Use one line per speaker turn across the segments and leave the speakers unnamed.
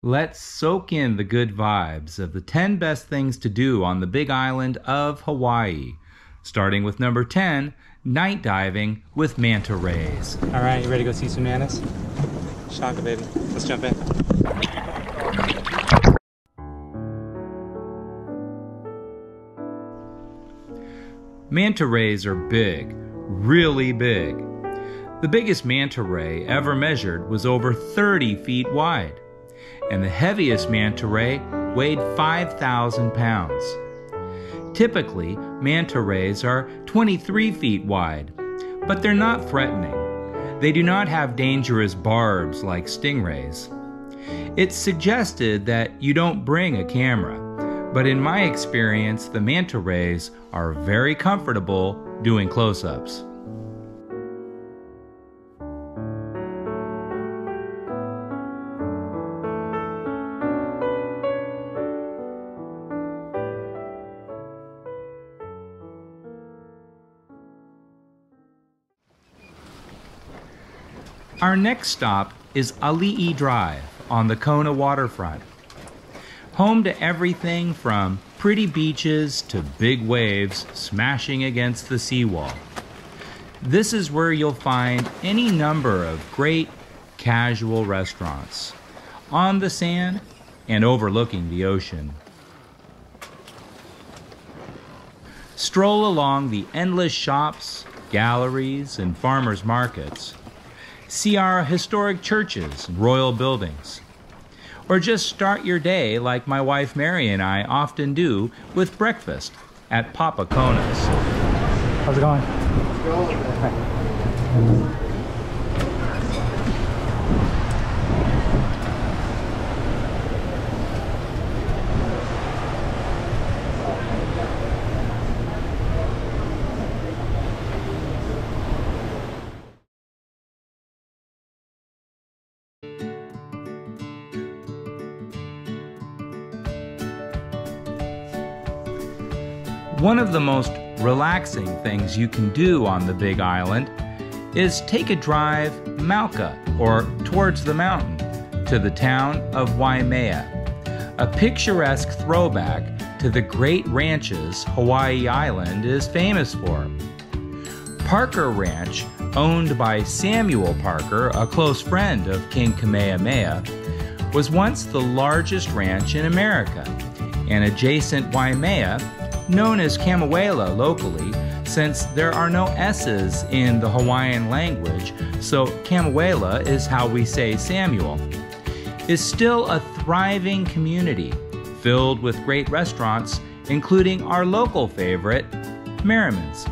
Let's soak in the good vibes of the 10 best things to do on the Big Island of Hawaii. Starting with number 10, night diving with manta rays.
All right, you ready to go see some mantas? Shaka, baby. Let's jump in.
Manta rays are big, really big. The biggest manta ray ever measured was over 30 feet wide, and the heaviest manta ray weighed 5,000 pounds. Typically, manta rays are 23 feet wide, but they're not threatening. They do not have dangerous barbs like stingrays. It's suggested that you don't bring a camera, but in my experience, the manta rays are very comfortable doing close-ups. Our next stop is Ali'i Drive on the Kona waterfront. Home to everything from pretty beaches to big waves smashing against the seawall. This is where you'll find any number of great casual restaurants on the sand and overlooking the ocean. Stroll along the endless shops, galleries, and farmers markets. See our historic churches and royal buildings. Or just start your day like my wife Mary and I often do with breakfast at Papa Kona's.
How's it going?
It's going.
One of the most relaxing things you can do on the Big Island is take a drive Mauka, or towards the mountain, to the town of Waimea, a picturesque throwback to the great ranches Hawaii Island is famous for. Parker Ranch, owned by Samuel Parker, a close friend of King Kamehameha, was once the largest ranch in America, and adjacent Waimea, known as Kamuela locally, since there are no S's in the Hawaiian language, so Kamuela is how we say Samuel, is still a thriving community filled with great restaurants, including our local favorite, Merriman's.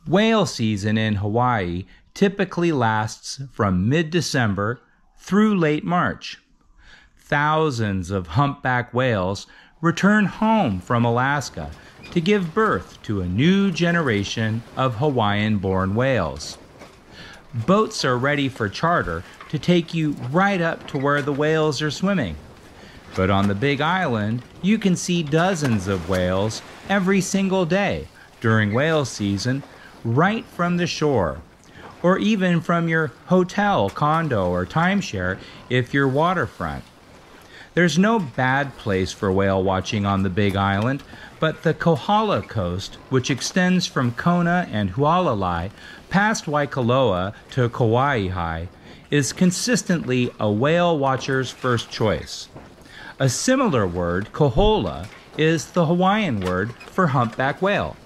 Whale season in Hawaii typically lasts from mid-December through late March. Thousands of humpback whales return home from Alaska to give birth to a new generation of Hawaiian-born whales. Boats are ready for charter to take you right up to where the whales are swimming. But on the Big Island, you can see dozens of whales every single day during whale season right from the shore, or even from your hotel, condo, or timeshare if you're waterfront. There's no bad place for whale watching on the Big Island, but the Kohala Coast, which extends from Kona and Hualalai past Waikoloa to Kauai, is consistently a whale watcher's first choice. A similar word, kohola, is the Hawaiian word for humpback whale.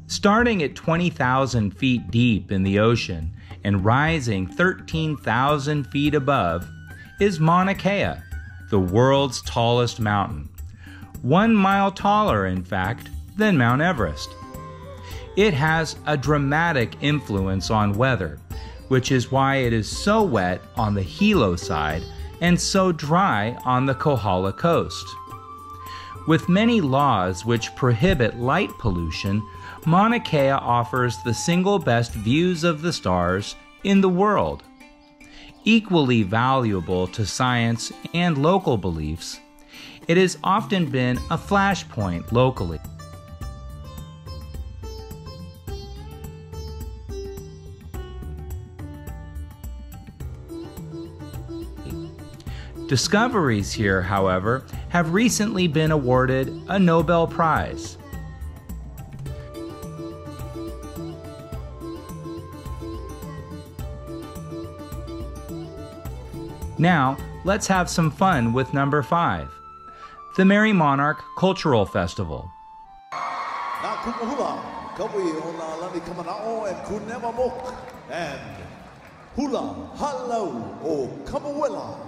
Starting at 20,000 feet deep in the ocean and rising 13,000 feet above is Mauna Kea, the world's tallest mountain. 1 mile taller, in fact, than Mount Everest. It has a dramatic influence on weather, which is why it is so wet on the Hilo side and so dry on the Kohala coast. With many laws which prohibit light pollution, Mauna Kea offers the single best views of the stars in the world. Equally valuable to science and local beliefs, it has often been a flashpoint locally. Discoveries here, however, have recently been awarded a Nobel Prize. Now, let's have some fun with number 5, the Merry Monarch Cultural Festival.
And Hula Halau o Kamawela.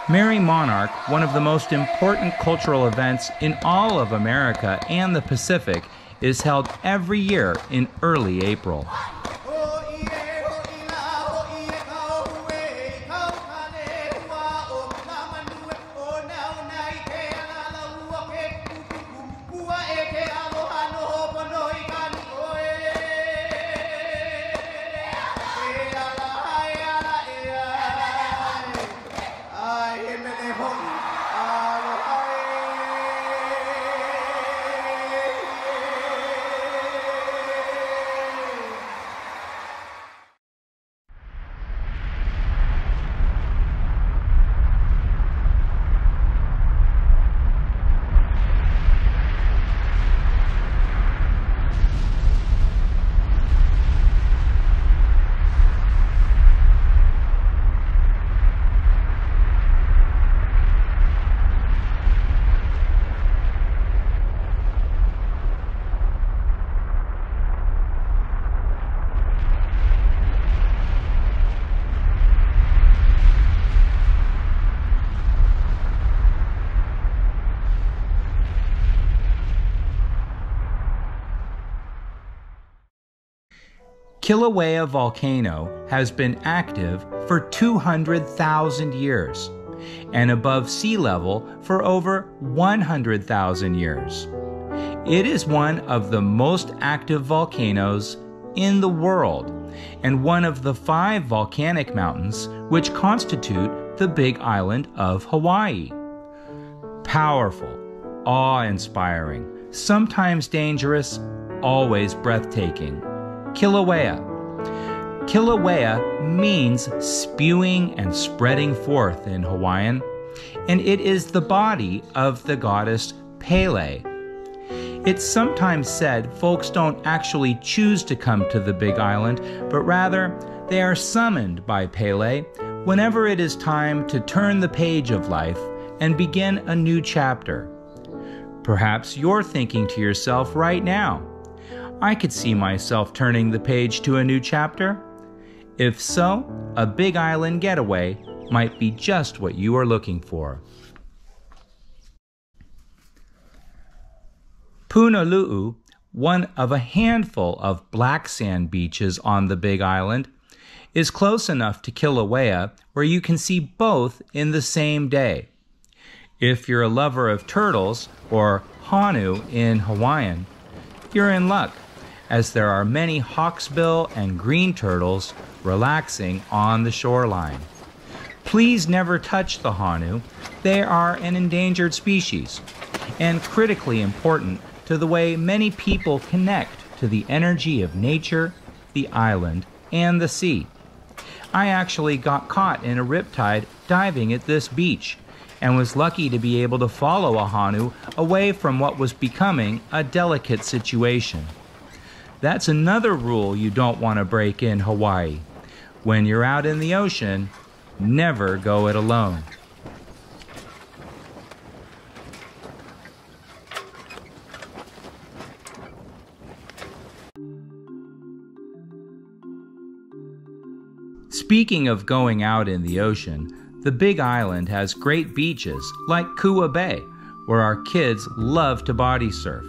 Merry Monarch, one of the most important cultural events in all of America and the Pacific, is held every year in early April. Kilauea volcano has been active for 200,000 years and above sea level for over 100,000 years. It is one of the most active volcanoes in the world and one of the 5 volcanic mountains which constitute the Big Island of Hawaii. Powerful, awe-inspiring, sometimes dangerous, always breathtaking. Kilauea. Kilauea means spewing and spreading forth in Hawaiian, and it is the body of the goddess Pele. It's sometimes said folks don't actually choose to come to the Big Island, but rather they are summoned by Pele whenever it is time to turn the page of life and begin a new chapter. Perhaps you're thinking to yourself right now, I could see myself turning the page to a new chapter. If so, a Big Island getaway might be just what you are looking for. Punalu'u, one of a handful of black sand beaches on the Big Island, is close enough to Kilauea where you can see both in the same day. If you're a lover of turtles, or honu in Hawaiian, you're in luck, as there are many hawksbill and green turtles relaxing on the shoreline. Please never touch the honu. They are an endangered species and critically important to the way many people connect to the energy of nature, the island, and the sea. I actually got caught in a riptide diving at this beach, and was lucky to be able to follow a Honu away from what was becoming a delicate situation. That's another rule you don't want to break in Hawaii. When you're out in the ocean, never go it alone. Speaking of going out in the ocean, the Big Island has great beaches like Kua Bay, where our kids love to body surf.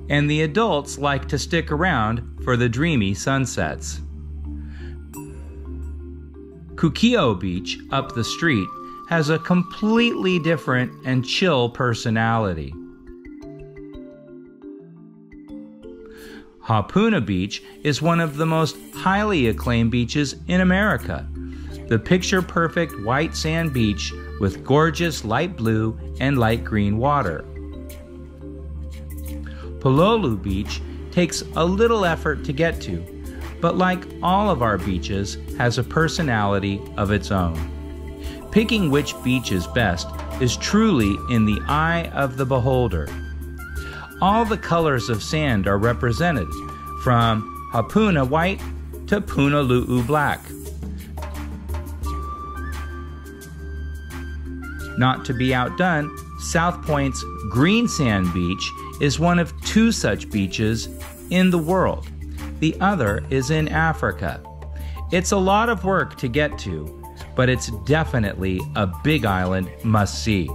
And the adults like to stick around for the dreamy sunsets. Kukio Beach up the street has a completely different and chill personality. Hapuna Beach is one of the most highly acclaimed beaches in America. The picture-perfect white sand beach with gorgeous light blue and light green water. Pololu Beach takes a little effort to get to, but like all of our beaches, has a personality of its own. Picking which beach is best is truly in the eye of the beholder. All the colors of sand are represented, from Hapuna white to Punalu'u black. Not to be outdone, South Point's Green Sand Beach is one of 2 such beaches in the world. The other is in Africa. It's a lot of work to get to, but it's definitely a Big Island must-see.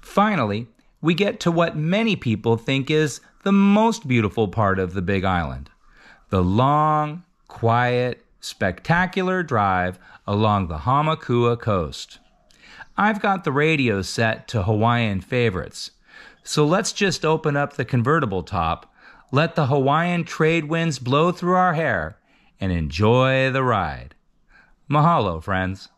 Finally, we get to what many people think is the most beautiful part of the Big Island: the long, quiet, spectacular drive along the Hamakua coast. I've got the radio set to Hawaiian favorites, so let's just open up the convertible top, let the Hawaiian trade winds blow through our hair, and enjoy the ride. Mahalo, friends.